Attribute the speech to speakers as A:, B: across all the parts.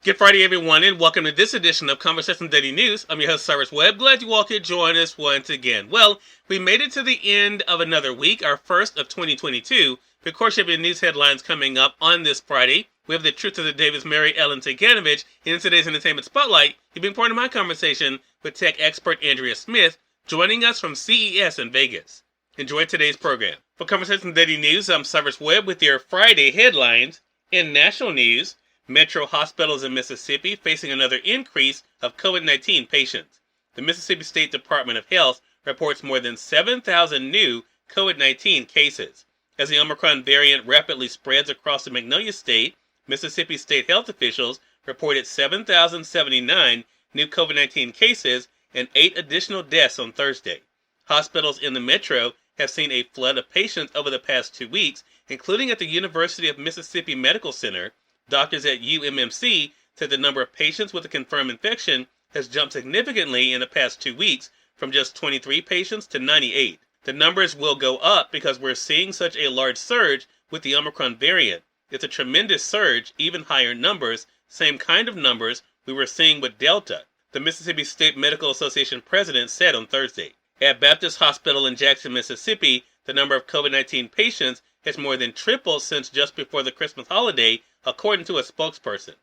A: Good Friday, everyone, and welcome to this edition of Conversation Daily News. I'm your host, Cyrus Webb. Glad you all could join us once again. Well, we made it to the end of another week, our first of 2022. Of course, you have your news headlines coming up on this Friday. We have the truth of the day with Mary Ellen Ciganovich. In today's Entertainment Spotlight, you've been part of my conversation with Tech Expert Andrea Smith, joining us from CES in Vegas. Enjoy today's program. For Conversation Daily News, I'm Cyrus Webb with your Friday headlines. In national news, Metro hospitals in Mississippi facing another increase of COVID-19 patients. The Mississippi State Department of Health reports more than 7,000 new COVID-19 cases. As the Omicron variant rapidly spreads across the Magnolia State, Mississippi state health officials reported 7,079 new COVID-19 cases and 8 additional deaths on Thursday. Hospitals in the Metro have seen a flood of patients over the past 2 weeks, including at the University of Mississippi Medical Center. Doctors at UMMC said the number of patients with a confirmed infection has jumped significantly in the past 2 weeks, from just 23 patients to 98. The numbers will go up because we're seeing such a large surge with the Omicron variant. It's a tremendous surge, even higher numbers, same kind of numbers we were seeing with Delta, the Mississippi State Medical Association president said on Thursday. At Baptist Hospital in Jackson, Mississippi, the number of COVID-19 patients has more than tripled since just before the Christmas holiday, according to a spokesperson.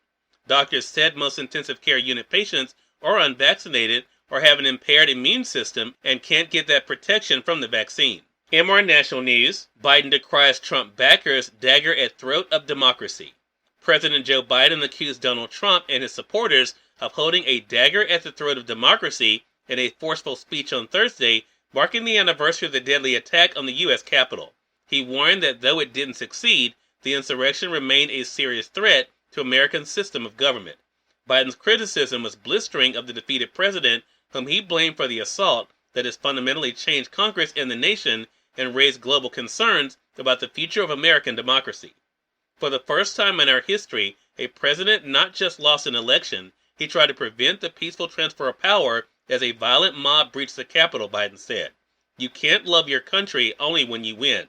A: Doctors said most intensive care unit patients are unvaccinated or have an impaired immune system and can't get that protection from the vaccine. In more national news, Biden decries Trump backers' dagger at throat of democracy. President Joe Biden accused Donald Trump and his supporters of holding a dagger at the throat of democracy in a forceful speech on Thursday, marking the anniversary of the deadly attack on the U.S. Capitol. He warned that though it didn't succeed, the insurrection remained a serious threat to America's system of government. Biden's criticism was blistering of the defeated president, whom he blamed for the assault that has fundamentally changed Congress and the nation and raised global concerns about the future of American democracy. For the first time in our history, a president not just lost an election, he tried to prevent the peaceful transfer of power as a violent mob breached the Capitol, Biden said. You can't love your country only when you win.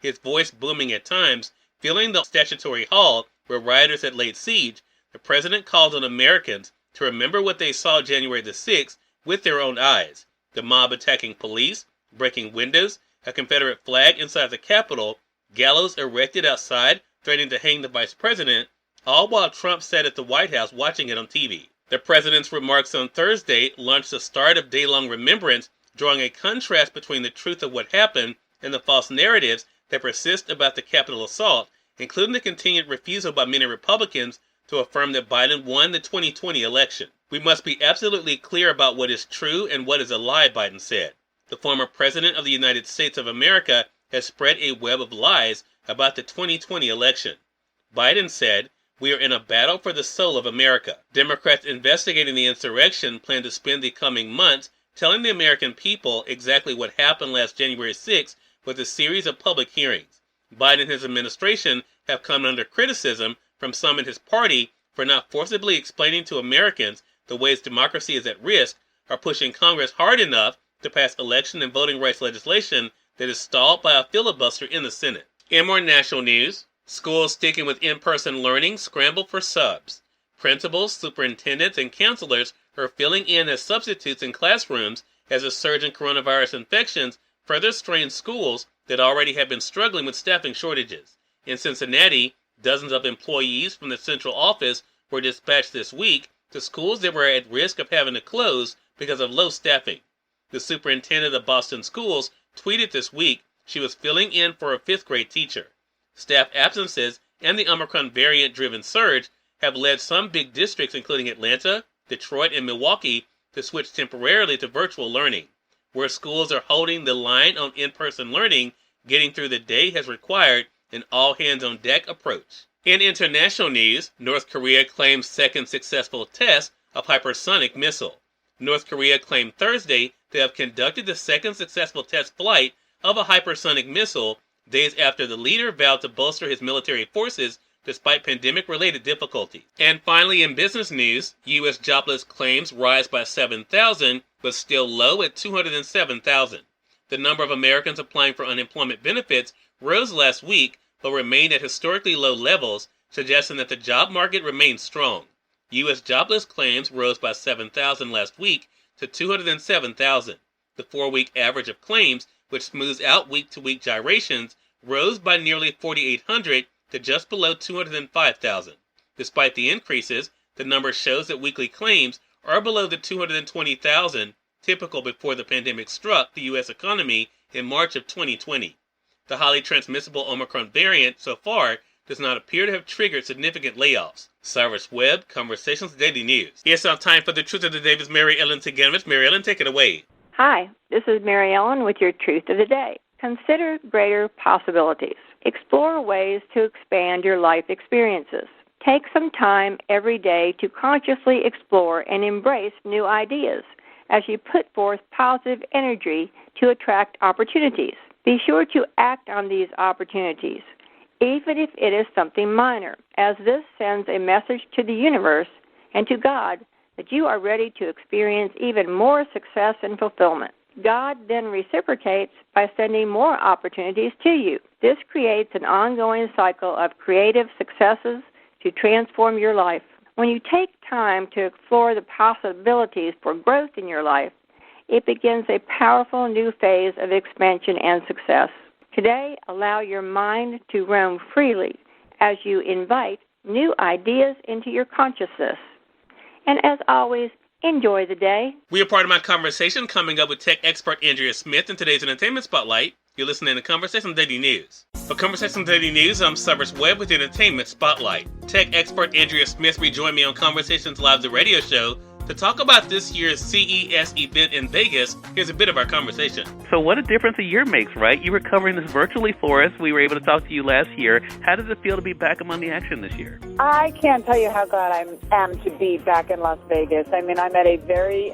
A: His voice booming at times, filling the statutory hall where rioters had laid siege, the president called on Americans to remember what they saw January the 6th with their own eyes. The mob attacking police, breaking windows, a Confederate flag inside the Capitol, gallows erected outside threatening to hang the vice president, all while Trump sat at the White House watching it on TV. The president's remarks on Thursday launched the start of day-long remembrance, drawing a contrast between the truth of what happened and the false narratives that persist about the Capitol assault, including the continued refusal by many Republicans to affirm that Biden won the 2020 election. We must be absolutely clear about what is true and what is a lie, Biden said. The former president of the United States of America has spread a web of lies about the 2020 election. Biden said, "We are in a battle for the soul of America." Democrats investigating the insurrection plan to spend the coming months telling the American people exactly what happened last January 6th with a series of public hearings. Biden and his administration have come under criticism from some in his party for not forcibly explaining to Americans the ways democracy is at risk, or pushing Congress hard enough to pass election and voting rights legislation that is stalled by a filibuster in the Senate. In more national news, schools sticking with in-person learning scramble for subs. Principals, superintendents, and counselors are filling in as substitutes in classrooms as a surge in coronavirus infections further strains schools that already have been struggling with staffing shortages. In Cincinnati, dozens of employees from the central office were dispatched this week to schools that were at risk of having to close because of low staffing. The superintendent of Boston schools tweeted this week she was filling in for a 5th grade teacher. Staff absences and the Omicron variant-driven surge have led some big districts, including Atlanta, Detroit, and Milwaukee, to switch temporarily to virtual learning. Where schools are holding the line on in-person learning, getting through the day has required an all-hands-on-deck approach. In international news, North Korea claims second successful test of hypersonic missile. North Korea claimed Thursday to have conducted the second successful test flight of a hypersonic missile days after the leader vowed to bolster his military forces despite pandemic-related difficulties. And finally, in business news, U.S. jobless claims rise by 7,000, but still low at 207,000. The number of Americans applying for unemployment benefits rose last week, but remained at historically low levels, suggesting that the job market remains strong. U.S. jobless claims rose by 7,000 last week to 207,000. The 4-week average of claims, which smooths out week-to-week gyrations, rose by nearly 4,800 to just below 205,000. Despite the increases, the number shows that weekly claims are below the 220,000 typical before the pandemic struck the U.S. economy in March of 2020. The highly transmissible Omicron variant, so far, does not appear to have triggered significant layoffs. Cyrus Webb, Conversations Daily News. It's now time for the Truth of the Day with Mary Ellen Ciganovich. Mary Ellen, take it away.
B: Hi, this is Mary Ellen with your Truth of the Day. Consider greater possibilities. Explore ways to expand your life experiences. Take some time every day to consciously explore and embrace new ideas as you put forth positive energy to attract opportunities. Be sure to act on these opportunities, even if it is something minor, as this sends a message to the universe and to God that you are ready to experience even more success and fulfillment. God then reciprocates by sending more opportunities to you. This creates an ongoing cycle of creative successes to transform your life. When you take time to explore the possibilities for growth in your life, it begins a powerful new phase of expansion and success. Today, allow your mind to roam freely as you invite new ideas into your consciousness. And as always, enjoy the day.
A: We are part of my conversation coming up with Tech Expert Andrea Smith in today's Entertainment Spotlight. You're listening to Conversation Daily News. For Conversation Daily News, I'm Cyrus Webb with the Entertainment Spotlight. Tech Expert Andrea Smith rejoined me on Conversations Live, the radio show, to talk about this year's CES event in Vegas. Here's a bit of our conversation. So what a difference a year makes, right? You were covering this virtually for us. We were able to talk to you last year. How does it feel to be back among the action this year?
C: I can't tell you how glad I am to be back in Las Vegas. I mean, I'm at a very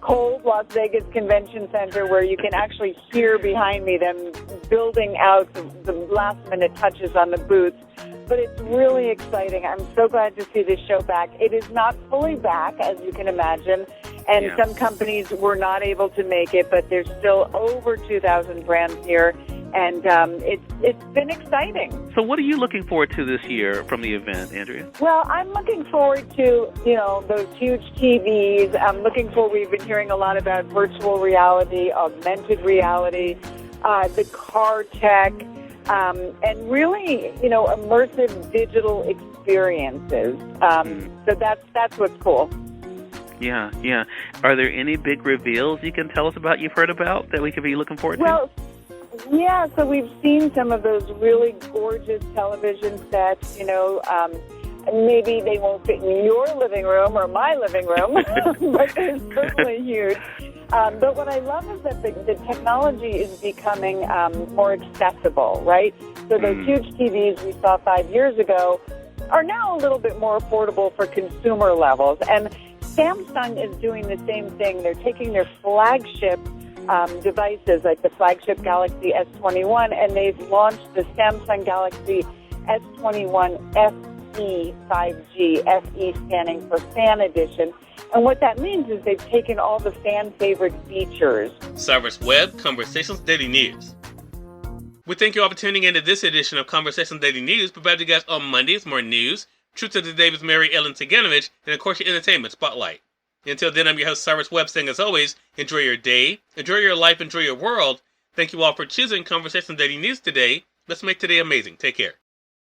C: cold Las Vegas Convention Center where you can actually hear behind me them building out the last-minute touches on the booths. But it's really exciting. I'm so glad to see this show back. It is not fully back, as you can imagine, and some companies were not able to make it, but there's still over 2,000 brands here, and it's been exciting.
A: So what are you looking forward to this year from the event, Andrea?
C: Well, I'm looking forward to, those huge TVs. I'm looking forward, we've been hearing a lot about virtual reality, augmented reality, the car tech, and really, immersive digital experiences. So that's what's cool.
A: Yeah. Are there any big reveals you can tell us about, you've heard about, that we could be looking forward to?
C: Well, yeah, so we've seen some of those really gorgeous television sets, maybe they won't fit in your living room or my living room, but they're certainly huge. But what I love is that the technology is becoming more accessible, right? So those huge TVs we saw 5 years ago are now a little bit more affordable for consumer levels. And Samsung is doing the same thing. They're taking their flagship devices, like the flagship Galaxy S21, and they've launched the Samsung Galaxy S21 FE 5G, FE standing for Fan Edition. And what that means is they've taken all the fan-favorite features.
A: Cyrus Webb, Conversations Daily News. We thank you all for tuning in to this edition of Conversations Daily News. We'll be back to you guys on Mondays, more news, Truth of the Day with Mary Ellen Ciganovich, and of course your Entertainment Spotlight. Until then, I'm your host, Cyrus Webb, saying as always, enjoy your day, enjoy your life, enjoy your world. Thank you all for choosing Conversations Daily News today. Let's make today amazing. Take care.